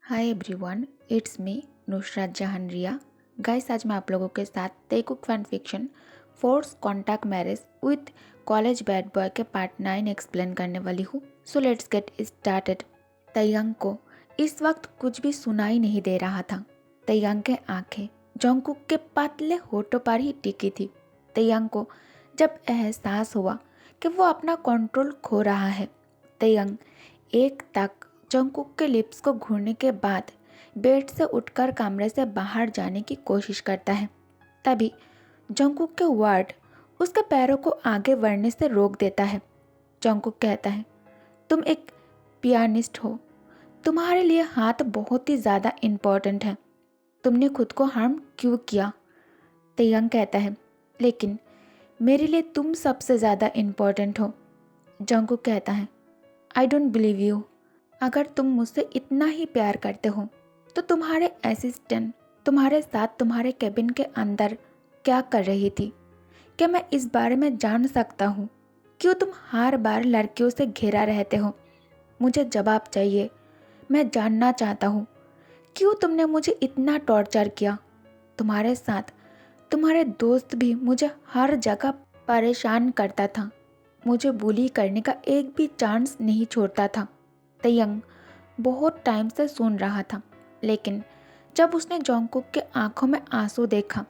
Hi everyone, it's me Nusrat Jahan Riya. Guys, आज मैं आप लोगों के साथ Taekook fan fiction force contract marriage with college bad boy के पार्ट 9 एक्सप्लेन करने वाली हूँ। So let's get started. Taehyung को इस वक्त कुछ भी सुनाई नहीं दे रहा था। तयंग के आंखें जोंगकुक के पतले होठों पर ही टिकी थी। तयंग को जब एहसास हुआ कि वो अपना कंट्रोल खो रहा है, तयंग एक तक जंगकुक के लिप्स को घूरने के बाद बेड से उठकर कमरे से बाहर जाने की कोशिश करता है। तभी जंगकुक के वर्ड उसके पैरों को आगे बढ़ने से रोक देता है। जंगकुक कहता है, तुम एक पियानिस्ट हो, तुम्हारे लिए हाथ बहुत ही ज़्यादा इम्पोर्टेंट है। तुमने खुद को हार्म क्यों किया? तेयंग कहता है, लेकिन मेरे लिए तुम सबसे ज़्यादा इम्पोर्टेंट हो। जंगकुक कहता है, आई डोंट बिलीव यू। अगर तुम मुझसे इतना ही प्यार करते हो तो तुम्हारे असिस्टेंट तुम्हारे साथ तुम्हारे कैबिन के अंदर क्या कर रही थी? क्या मैं इस बारे में जान सकता हूँ? क्यों तुम हर बार लड़कियों से घिरा रहते हो? मुझे जवाब चाहिए। मैं जानना चाहता हूँ, क्यों तुमने मुझे इतना टॉर्चर किया? तुम्हारे साथ तुम्हारे दोस्त भी मुझे हर जगह परेशान करता था। मुझे बुली करने का एक भी चांस नहीं छोड़ता था। तयंग बहुत टाइम से सुन रहा था, लेकिन जब उसने जोंगकुक के आंखों में आंसू देखा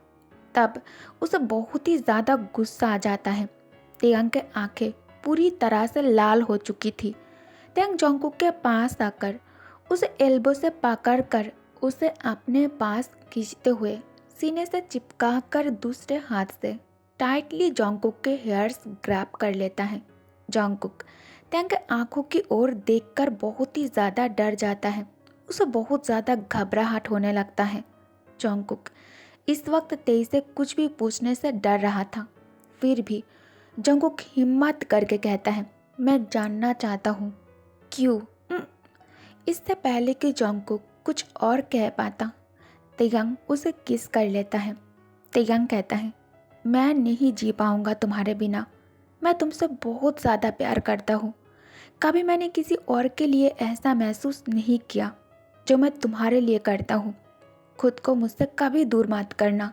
तब उसे बहुत ही ज़्यादा गुस्सा आ जाता है। तयंग के आंखें पूरी तरह से लाल हो चुकी थी। तयंग जोंगकुक के पास आकर उसे एल्बो से पकड़ कर उसे अपने पास खींचते हुए सीने से चिपका कर दूसरे हाथ से टाइटली जोंगकुक के हेयर्स ग्रैब कर लेता है। जोंगकुक तयंग के आंखों की ओर देखकर बहुत ही ज़्यादा डर जाता है। उसे बहुत ज़्यादा घबराहट होने लगता है। जोंगकुक इस वक्त तेई से कुछ भी पूछने से डर रहा था। फिर भी जोंगकुक हिम्मत करके कहता है, मैं जानना चाहता हूँ, क्यों? इससे पहले कि जोंगकुक कुछ और कह पाता, तयंग उसे किस कर लेता है। तयंग कहता है, मैं नहीं जी पाऊँगा तुम्हारे बिना। मैं तुमसे बहुत ज़्यादा प्यार करता हूँ। कभी मैंने किसी और के लिए ऐसा महसूस नहीं किया जो मैं तुम्हारे लिए करता हूँ। खुद को मुझसे कभी दूर मत करना।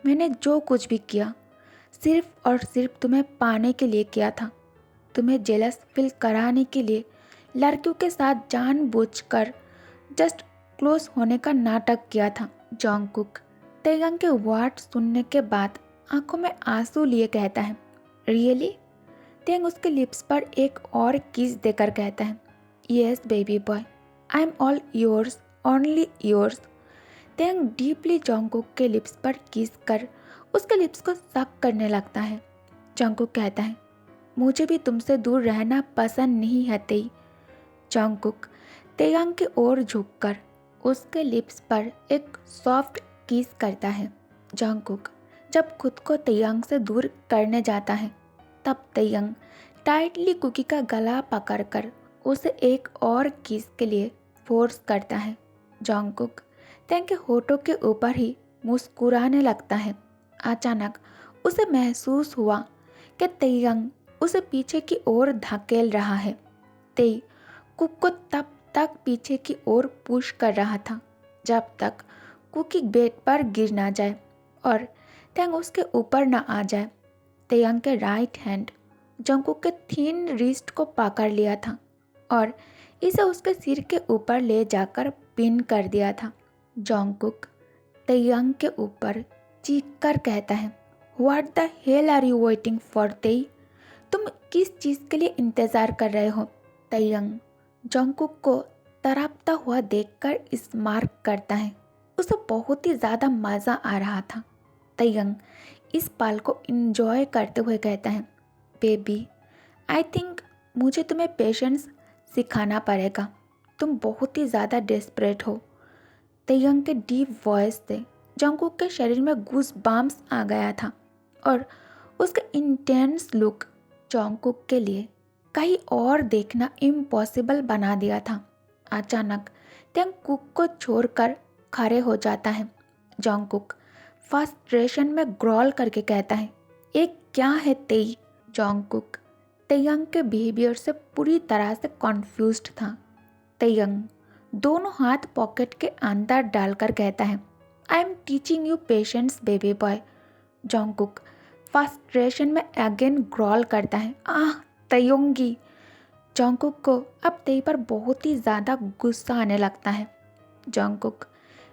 मैंने जो कुछ भी किया सिर्फ और सिर्फ तुम्हें पाने के लिए किया था। तुम्हें जेलस फील कराने के लिए लड़कियों के साथ जानबूझकर जस्ट क्लोज होने का नाटक किया था। जोंगकुक तयंग के वर्ड सुनने के बाद आंखों में आंसू लिए कहता है, रियली? तयंग उसके लिप्स पर एक और किस देकर कहता है, yes baby boy, I am all yours, only yours. Taehyung deeply Jungkook के लिप्स पर किस कर उसके लिप्स को सक करने लगता है। जोंगकुक कहता है, मुझे भी तुमसे दूर रहना पसंद नहीं है तेई। जोंगकुक तयंग की ओर झुककर उसके लिप्स पर एक सॉफ्ट किस करता है। जोंगकुक जब खुद को तयंग से दूर करने जाता है तब तयंग टाइटली कुकी का गला पकड़कर उसे एक और किस के लिए फोर्स करता है। जोंगकुक तयंग के होठों के ऊपर ही मुस्कुराने लगता है। अचानक उसे महसूस हुआ कि तयंग उसे पीछे की ओर धकेल रहा है। तेई कुक को तब तक पीछे की ओर पुश कर रहा था जब तक कुकी बेड पर गिर ना जाए और तयंग उसके ऊपर ना आ जाए। तयंग के राइट हैंड जोंगकुक के थिन रिस्ट को पकड़ लिया था और इसे उसके सिर के ऊपर ले जाकर पिन कर दिया था। जोंगकुक तयंग के ऊपर चीख कर कहता है, what the hell are you waiting for Tae? तुम किस चीज़ के लिए इंतज़ार कर रहे हो? तयंग जोंगकुक को तड़पता हुआ देखकर स्मार्क करता है। उसे बहुत ही ज़्यादा मज़ा आ रहा था। तयंग इस पल को इंजॉय करते हुए कहता है, बेबी, आई थिंक मुझे तुम्हें पेशेंस सिखाना पड़ेगा। तुम बहुत ही ज़्यादा डेस्परेट हो। तयंग के डीप वॉइस से जोंगकुक के शरीर में गूज बम्प्स आ गया था और उसके इंटेंस लुक जोंगकुक के लिए कहीं और देखना इम्पॉसिबल बना दिया था। अचानक तयंग कुक को छोड़कर खड़े हो जाता है। जोंगकुक फ्रस्ट्रेशन में ग्रॉल करके कहता है, एक क्या है तेई? जोंगकुक तयंग के बिहेवियर से पूरी तरह से कॉन्फ्यूज्ड था। तयंग दोनों हाथ पॉकेट के अंदर डालकर कहता है, I am teaching you patience baby boy. Jungkook frustration में अगेन ग्रॉल करता है, आह तयोंगी। जॉन्गकुक को अब तेई पर बहुत ही ज़्यादा गुस्सा आने लगता है। जॉन्गकुक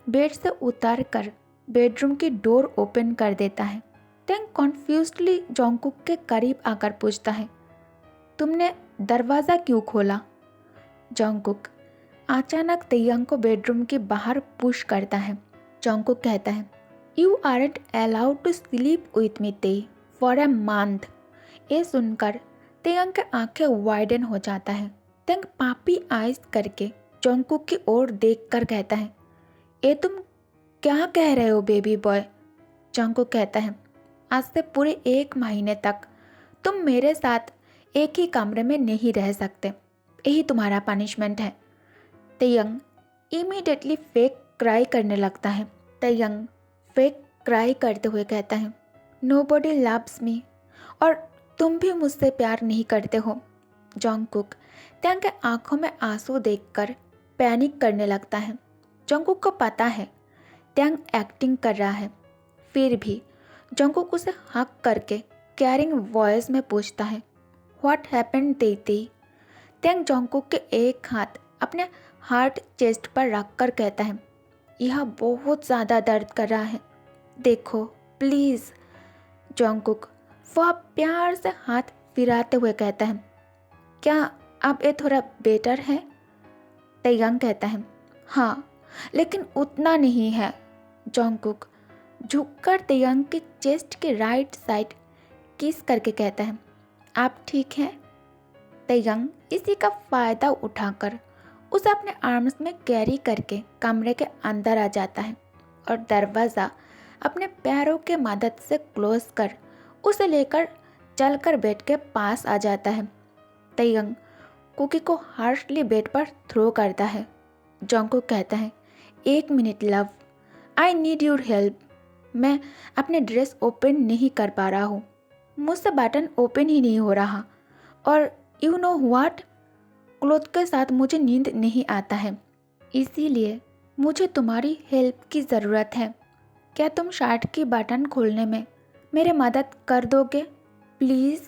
बेड से उतर कर बेडरूम की डोर ओपन कर देता है। तेंग कॉन्फ्यूजली जॉन्गकुक के करीब आकर पूछता है, तुमने दरवाज़ा क्यों खोला? जॉन्गकुक अचानक तेयंग को बेडरूम के बाहर पुश करता है। जॉन्गकुक कहता है, you aren't allowed to sleep with me Tae for a month. ये सुनकर तेयंग के आंखें वाइडन हो जाता है। तेंग पापी आइज करके जॉन्गकुक की ओर देखकर कहता है, ये तुम क्या कह रहे हो बेबी बॉय? जॉन्गकुक कहता है, आज से पूरे 1 महीने तक तुम मेरे साथ एक ही कमरे में नहीं रह सकते, यही तुम्हारा पनिशमेंट है। तेयंग इमीडिएटली फेक क्राई करने लगता है। तेयंग फेक क्राई करते हुए कहता है, नोबडी लव्स मी, और तुम भी मुझसे प्यार नहीं करते हो। जॉन्गकुक तेयंग के आंखों में आंसू देखकर पैनिक करने लगता है। जॉन्गकुक को पता है तेयंग एक्टिंग कर रहा है, फिर भी जॉन्गकुक उसे हक करके केयरिंग वॉइस में पूछता है, व्हाट हैपेंड तेई? तेयंग जॉन्गकुक के एक हाथ अपने हार्ट चेस्ट पर रखकर कहता है, यह बहुत ज़्यादा दर्द कर रहा है, देखो प्लीज़। जॉन्गकुक वह प्यार से हाथ फिराते हुए कहता है, क्या अब ये थोड़ा बेटर है? तेयंग कहता है, हाँ लेकिन उतना नहीं है। जॉन्गकुक झुककर तेयंग के चेस्ट के राइट साइड किस करके कहता है, आप ठीक हैं? तेयंग इसी का फ़ायदा उठाकर उसे अपने आर्म्स में कैरी करके कमरे के अंदर आ जाता है और दरवाज़ा अपने पैरों के मदद से क्लोज कर उसे लेकर चलकर बेड के पास आ जाता है। तेयंग कुकी को हार्शली बेड पर थ्रो करता है। जॉन्गकुक कहता है, 1 minute love, I need your help. मैं अपने ड्रेस ओपन नहीं कर पा रहा हूँ, मुझसे बटन ओपन ही नहीं हो रहा, और यू नो व्हाट, क्लोथ के साथ मुझे नींद नहीं आता है, इसीलिए मुझे तुम्हारी हेल्प की ज़रूरत है। क्या तुम शर्ट की बटन खोलने में मेरी मदद कर दोगे प्लीज़?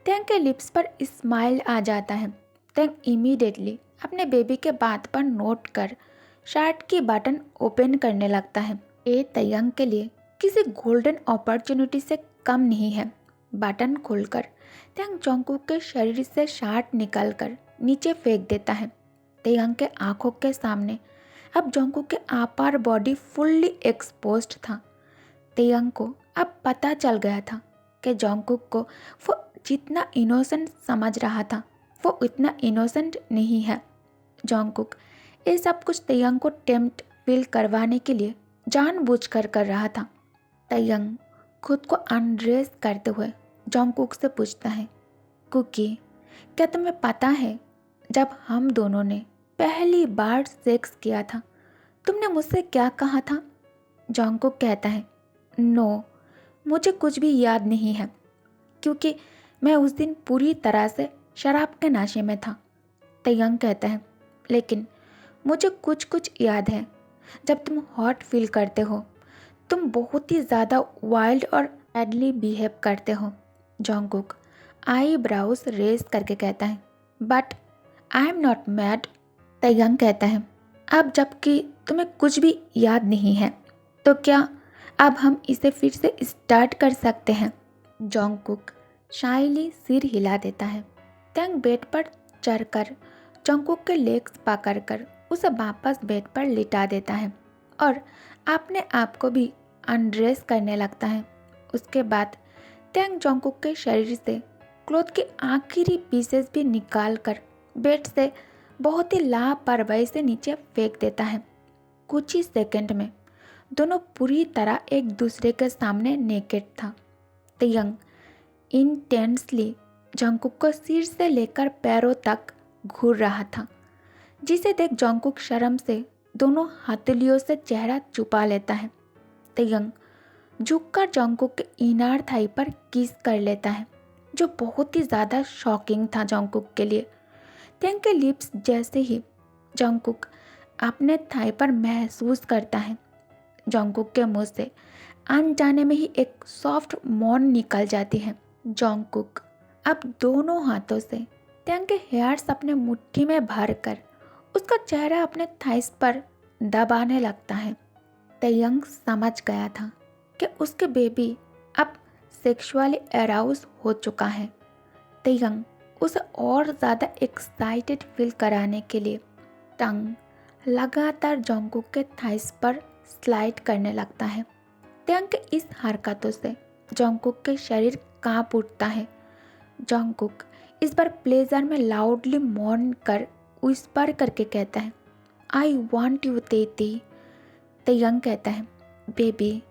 तेंग के लिप्स पर स्माइल आ जाता है। तेंग इमीडिएटली अपने बेबी के बात पर नोट कर शर्ट की बटन ओपन करने लगता है। ये तेयंग के लिए किसी गोल्डन अपॉर्चुनिटी से कम नहीं है। बटन खोलकर तेयंग जॉन्गकुक के शरीर से शर्ट निकालकर नीचे फेंक देता है। तेयंग के आंखों के सामने अब जॉन्गकुक के आपार बॉडी फुल्ली एक्सपोज्ड था। तेयंग को अब पता चल गया था कि जॉन्गकुक को वो जितना इनोसेंट समझ रहा था वो इतना इनोसेंट नहीं है। जॉन्गकुक ये सब कुछ तेयंग को टेम्प्ट फील करवाने के लिए जानबूझकर कर रहा था। तेयंग खुद को अनड्रेस करते हुए जॉन्गकुक से पूछता है, कुकी क्या तुम्हें पता है जब हम दोनों ने पहली बार सेक्स किया था तुमने मुझसे क्या कहा था? जॉन्गकुक कहता है, नो, मुझे कुछ भी याद नहीं है क्योंकि मैं उस दिन पूरी तरह से शराब के नशे में था। तेयंग कहता है, लेकिन मुझे कुछ कुछ याद है। जब तुम हॉट फील करते हो तुम बहुत ही ज़्यादा वाइल्ड और एडली बिहेव करते हो। जॉन्गकुक आई ब्राउज रेज करके कहता है, but I am not mad. Taehyung कहता है, अब जबकि तुम्हें कुछ भी याद नहीं है तो क्या अब हम इसे फिर से स्टार्ट कर सकते हैं? जॉन्गकुक शाइली सिर हिला देता है। तेयंग बेड पर चढ़कर जॉन्गकुक के लेग्स पकड़कर उसे वापस बेड पर लिटा देता है और अपने आप को भी अनड्रेस करने लगता है। उसके बाद तेयंग जॉन्गकुक के शरीर से क्लोथ के आखिरी पीसेस भी निकाल कर बेड से बहुत ही लापरवाही से नीचे फेंक देता है। कुछ ही सेकंड में दोनों पूरी तरह एक दूसरे के सामने नेकेड था। तेयंग इंटेंसली जॉन्गकुक को सिर से लेकर पैरों तक घूर रहा था, जिसे देख जॉन्गकुक शर्म से दोनों हथेलियों से चेहरा छुपा लेता है। तेयंग झुककर जॉन्गकुक के इनर थाई पर किस कर लेता है, जो बहुत ही ज़्यादा शॉकिंग था जॉन्गकुक के लिए। तेयंग के लिप्स जैसे ही जॉन्गकुक अपने थाई पर महसूस करता है। जॉन्गकुक के मुंह से अनजाने में ही एक सॉफ्ट मौन निकल जाती है। जॉन्गकुक अब दोनों हाथों से त्यांग के हेयर्स अपने मुट्ठी में भरकर उसका चेहरा अपने थाइस पर दबाने लगता है। तयंग समझ गया था कि उसके बेबी अब सेक्सुअली अराउज हो चुका है। तयंग उसे और ज़्यादा एक्साइटेड फील कराने के लिए टंग लगातार जॉन्गकुक के थाइस पर स्लाइड करने लगता है। तयंग के इस हरकतों से जॉन्गकुक के शरीर कांप उठता है। जॉन्गकुक इस बार प्लेजर में लाउडली मौन कर विस्पर करके कहता है, आई वॉन्ट यू तेती। तयंग कहता है, बेबी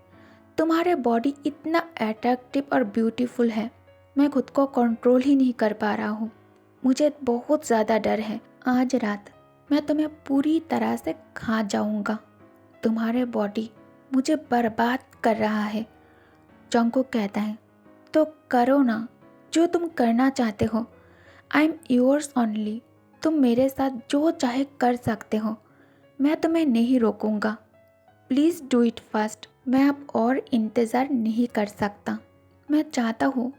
तुम्हारे बॉडी इतना अट्रैक्टिव और ब्यूटीफुल है, मैं खुद को कंट्रोल ही नहीं कर पा रहा हूँ। मुझे बहुत ज़्यादा डर है। आज रात मैं तुम्हें पूरी तरह से खा जाऊँगा। तुम्हारे बॉडी मुझे बर्बाद कर रहा है। जॉन्गकुक कहता है, तो करो ना जो तुम करना चाहते हो। I am yours only. तुम मेरे साथ जो चाहे कर सकते हो, मैं तुम्हें नहीं रोकूंगा। Please do it fast. मैं अब और इंतज़ार नहीं कर सकता। मैं चाहता हूँ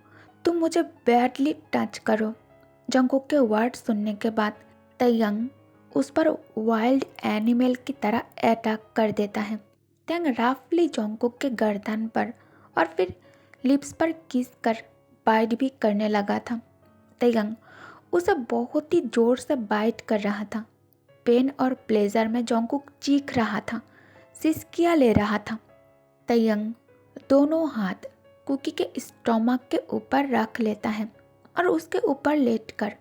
तुम मुझे बैडली टच करो। जॉन्गकुक के वर्ड सुनने के बाद तयंग उस पर वाइल्ड एनिमल की तरह अटैक कर देता है। तयंग रफली जॉन्गकुक के गर्दन पर और फिर लिप्स पर किस कर बाइट भी करने लगा था। तयंग उसे बहुत ही जोर से बाइट कर रहा था। पेन और प्लेजर में जॉन्गकुक चीख रहा था, सिसकियां ले रहा था। तयंग दोनों हाथ कुकी के स्टोमक के ऊपर रख लेता है और उसके ऊपर लेटकर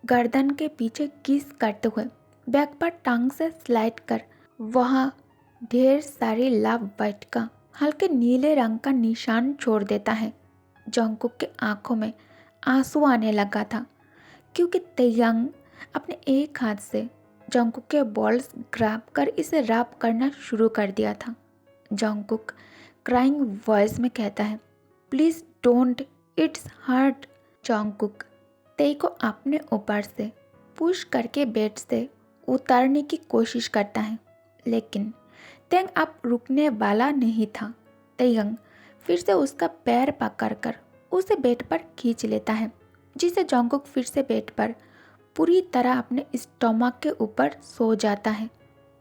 गर्दन के पीछे किस करते हुए बैक पर टंग से स्लाइड कर वहाँ ढेर सारी लव बाइट का हल्के नीले रंग का निशान छोड़ देता है। जॉन्गकुक के आंखों में आंसू आने लगा था क्योंकि तयंग अपने एक हाथ से जॉन्गकुक के बॉल्स ग्रैब कर इसे रैप करना शुरू कर दिया था। जॉन्गकुक क्राइंग वॉइस में कहता है, प्लीज़ डोंट, इट्स हर्ट। जॉन्गकुक तेई को अपने ऊपर से पुश करके बेड से उतारने की कोशिश करता है, लेकिन तयंग अब रुकने वाला नहीं था। तयंग फिर से उसका पैर पकड़कर उसे बेड पर खींच लेता है, जिसे जॉन्गकुक फिर से बेड पर पूरी तरह अपने स्टोमक के ऊपर सो जाता है।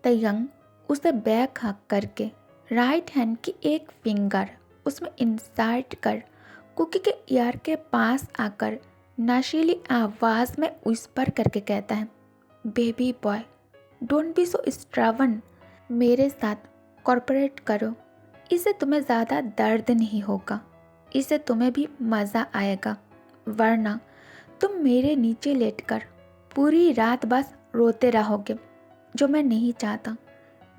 तयंग उसे बैक हक करके राइट हैंड की एक फिंगर उसमें इंसर्ट कर कुकी के ईयर के पास आकर नशीली आवाज़ में विस्पर करके कहता है, बेबी बॉय डोंट बी सो स्ट्रवन। मेरे साथ कॉर्पोरेट करो। इससे तुम्हें ज़्यादा दर्द नहीं होगा, इससे तुम्हें भी मज़ा आएगा। वरना तुम मेरे नीचे लेटकर पूरी रात बस रोते रहोगे, जो मैं नहीं चाहता।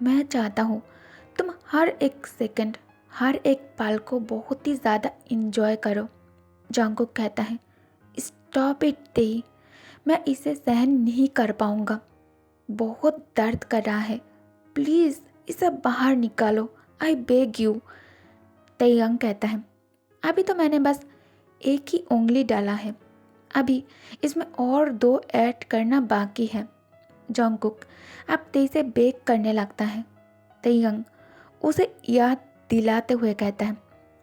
मैं चाहता हूँ तुम हर एक सेकंड, हर एक पल को बहुत ही ज़्यादा इंजॉय करो। जॉन्गकुक कहता है, स्टॉप इट तेई, मैं इसे सहन नहीं कर पाऊँगा। बहुत दर्द कर रहा है, प्लीज़ इसे बाहर निकालो, आई बेग यू। तयंग कहता है, अभी तो मैंने बस एक ही उंगली डाला है, अभी इसमें और 2 ऐड करना बाकी है। जॉन्गकुक अब तेई से बेग करने लगता है। तयंग उसे याद दिलाते हुए कहता है,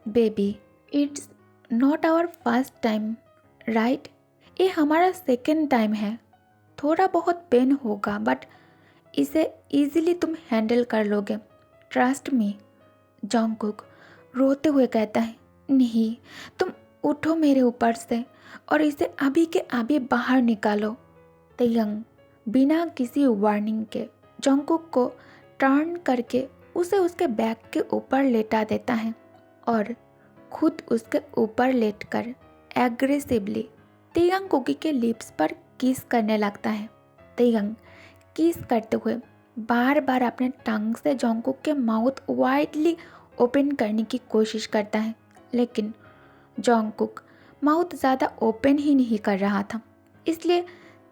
baby it's not our first time right, ये हमारा सेकेंड टाइम है। थोड़ा बहुत पेन होगा बट इसे इजीली तुम हैंडल कर लोगे, ट्रस्ट मी। जॉन्गकुक रोते हुए कहता है, नहीं, तुम उठो मेरे ऊपर से और इसे अभी के अभी बाहर निकालो। तयंग बिना किसी वार्निंग के जॉन्गकुक को टर्न करके उसे उसके बैक के ऊपर लेटा देता है और खुद उसके ऊपर लेटकर एग्रेसिवली तयंग कुकी के लिप्स पर किस करने लगता है। तयंग किस करते हुए बार बार अपने टंग से जॉन्गकुक के माउथ वाइडली ओपन करने की कोशिश करता है, लेकिन जॉन्गकुक माउथ ज़्यादा ओपन ही नहीं कर रहा था। इसलिए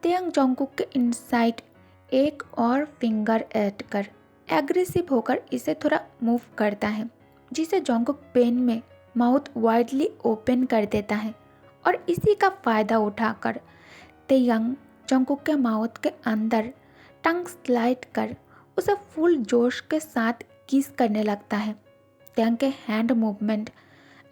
तयंग जॉन्गकुक के इनसाइड एक और फिंगर ऐड कर एग्रेसिव होकर इसे थोड़ा मूव करता है, जिसे जॉन्गकुक पेन में माउथ वाइडली ओपन कर देता है और इसी का फ़ायदा उठाकर तयंग जॉन्गकुक के माउथ के अंदर टंग स्लाइड कर उसे फुल जोश के साथ किस करने लगता है। त्यांग के हैंड मूवमेंट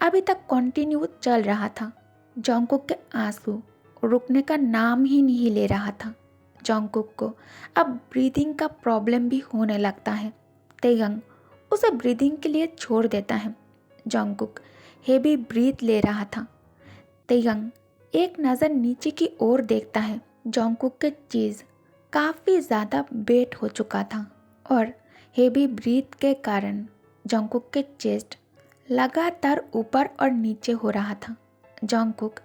अभी तक कंटिन्यू चल रहा था। जंगकुक के आंसू रुकने का नाम ही नहीं ले रहा था। जंगकुक को अब ब्रीदिंग का प्रॉब्लम भी होने लगता है। तेयंग उसे ब्रीदिंग के लिए छोड़ देता है। जंगकुक हेवी ब्रीथ ले रहा था। तेयंग एक नज़र नीचे की ओर देखता है। जंगकुक के चीज़ काफ़ी ज़्यादा वेट हो चुका था और हेवी ब्रीथ के कारण जंगकुक के चेस्ट लगातार ऊपर और नीचे हो रहा था। जंगकुक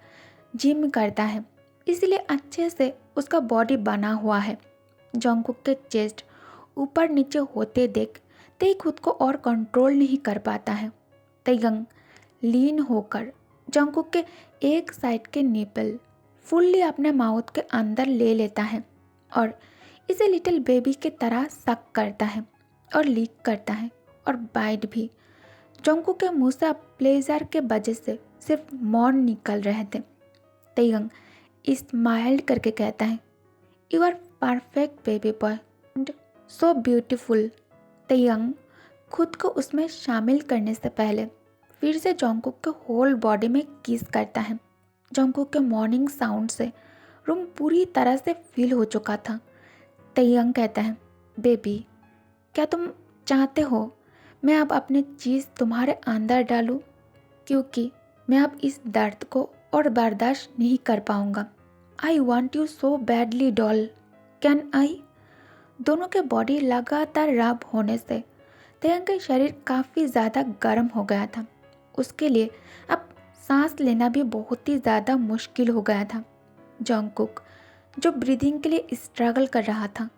जिम करता है, इसलिए अच्छे से उसका बॉडी बना हुआ है। जंगकुक के चेस्ट ऊपर नीचे होते देख तेई खुद को और कंट्रोल नहीं कर पाता है। तेयंग लीन होकर जंगकुक के एक साइड के निपल फुल्ली अपने माउथ के अंदर ले लेता है और इसे लिटिल बेबी की तरह सक करता है और लीक करता है और बाइट भी। जंगकुक के मुंह से प्लेजर के वजह से सिर्फ मौन निकल रहे थे। तेयंग स्माइल करके कहता है, you are perfect baby boy and so beautiful. Taehyung खुद को उसमें शामिल करने से पहले फिर से जंगकुक के होल बॉडी में किस करता है। जंगकुक के मॉर्निंग साउंड से रूम पूरी तरह से फिल हो चुका था। तेयंग कहता है, बेबी क्या तुम चाहते हो मैं अब अपनी चीज़ तुम्हारे अंदर डालूं, क्योंकि मैं अब इस दर्द को और बर्दाश्त नहीं कर पाऊंगा। I want you so badly doll, can I. दोनों के बॉडी लगातार रब होने से तेयंग का शरीर काफ़ी ज़्यादा गर्म हो गया था। उसके लिए अब सांस लेना भी बहुत ही ज़्यादा मुश्किल हो गया था। जंगकुक जो ब्रीदिंग के लिए स्ट्रगल कर रहा था,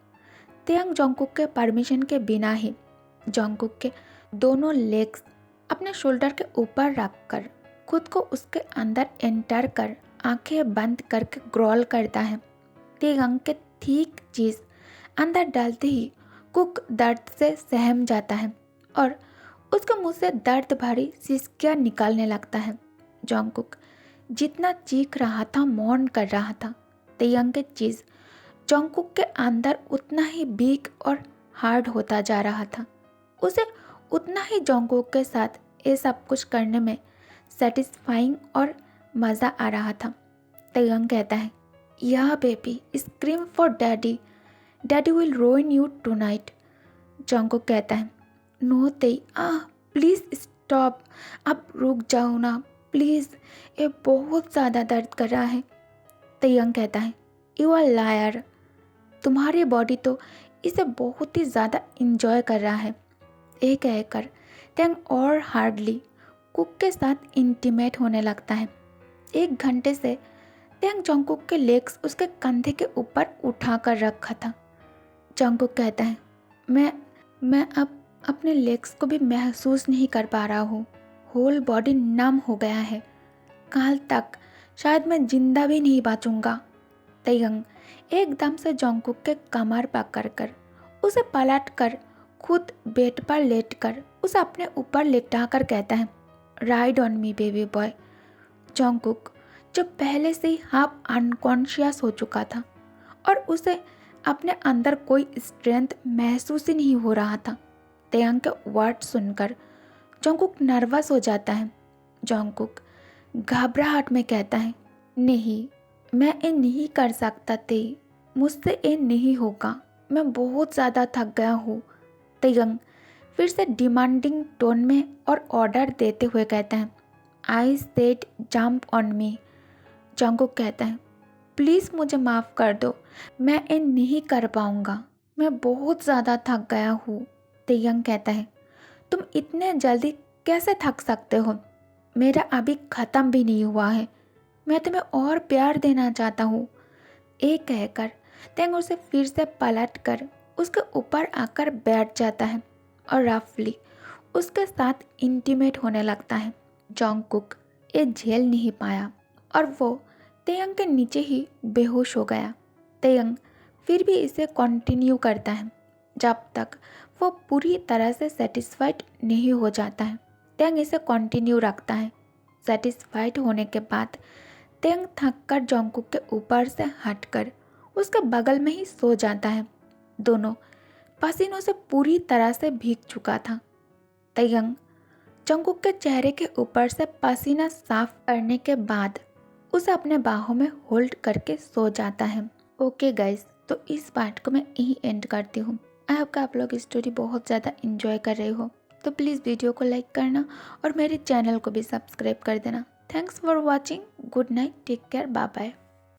तेयंग जंगकुक के परमिशन के बिना ही जंगकुक के दोनों लेग्स अपने शोल्डर के ऊपर रखकर खुद को उसके अंदर एंटर कर आंखें बंद करके ग्रॉल करता है। तेयंग के ठीक चीज़ अंदर डालते ही कुक दर्द से सहम जाता है और उसके मुंह से दर्द भरी सिसकियाँ निकालने लगता है। जंगकुक जितना चीख रहा था मौन कर रहा था। तेयंग के चीज़ जंगकुक के अंदर उतना ही वीक और हार्ड होता जा रहा था। उसे उतना ही जंगकुक के साथ ये सब कुछ करने में सेटिस्फाइंग और मज़ा आ रहा था। तेयंग कहता है, या baby scream for daddy, daddy will ruin you tonight. Jungkook कहता है, नो तेई प्लीज़ स्टॉप, अब रुक जाओ ना प्लीज़, ये बहुत ज़्यादा दर्द कर रहा है। तेयंग कहता है, यू आर लायर, तुम्हारी बॉडी तो इसे बहुत ही ज़्यादा इंजॉय कर रहा है। ये कहकर तेयंग और हार्डली कुक के साथ इंटीमेट होने लगता है। 1 घंटे से तेयंग जंगकुक के लेग्स उसके कंधे के ऊपर उठा कर रखा था। जंगकुक कहता है, मैं अब अपने लेग्स को भी महसूस नहीं कर पा रहा हूँ। होल बॉडी नम हो गया है। कल तक शायद मैं जिंदा भी नहीं बचूंगा। तेयंग एकदम से जंगकुक के कमर पकड़ कर उसे पलट कर खुद बेड पर लेट कर उसे अपने ऊपर लेटा कर कहता है, ride on me baby boy. Jungkook जो पहले से ही हाफ अनकॉन्शियस हो चुका था और उसे अपने अंदर कोई स्ट्रेंथ महसूस ही नहीं हो रहा था। तेयंग के वर्ड सुनकर जंगकुक नर्वस हो जाता है। जंगकुक घबराहट में कहता है, नहीं मैं ये नहीं कर सकता तेई, मुझसे ये नहीं होगा, मैं बहुत ज़्यादा थक गया हूँ। तेयंग फिर से डिमांडिंग टोन में और ऑर्डर देते हुए कहता है, I said jump on me. Jungkook कहता है, प्लीज़ मुझे माफ़ कर दो, मैं ये नहीं कर पाऊँगा, मैं बहुत ज़्यादा थक गया हूँ। तेयंग कहता है, तुम इतने जल्दी कैसे थक सकते हो, मेरा अभी ख़त्म भी नहीं हुआ है, मैं तुम्हें और प्यार देना चाहता हूँ। ये कहकर तेयंग उसे फिर से पलट कर उसके ऊपर आकर बैठ जाता है और रफली उसके साथ इंटीमेट होने लगता है। जंगकुक ये झेल नहीं पाया और वो तेयंग के नीचे ही बेहोश हो गया। तेयंग फिर भी इसे कंटिन्यू करता है जब तक वो पूरी तरह से सेटिस्फाइड नहीं हो जाता है। तेयंग इसे कंटिन्यू रखता है। सेटिस्फाइड होने के बाद तेयंग थक कर जंगकुक के ऊपर से हटकर उसके बगल में ही सो जाता है। दोनों पसीनों से पूरी तरह से भीग चुका था। तयंग जंगकुक के चेहरे के ऊपर से पसीना साफ करने के बाद उसे अपने बाहों में होल्ड करके सो जाता है। ओके गाइस, तो इस पार्ट को मैं यहीं एंड करती हूँ। आई होप कि आप लोग स्टोरी बहुत ज़्यादा इंजॉय कर रहे हो। तो प्लीज़ वीडियो को लाइक करना और मेरे चैनल को भी सब्सक्राइब कर देना। Thanks for watching. Good night, take care, bye bye.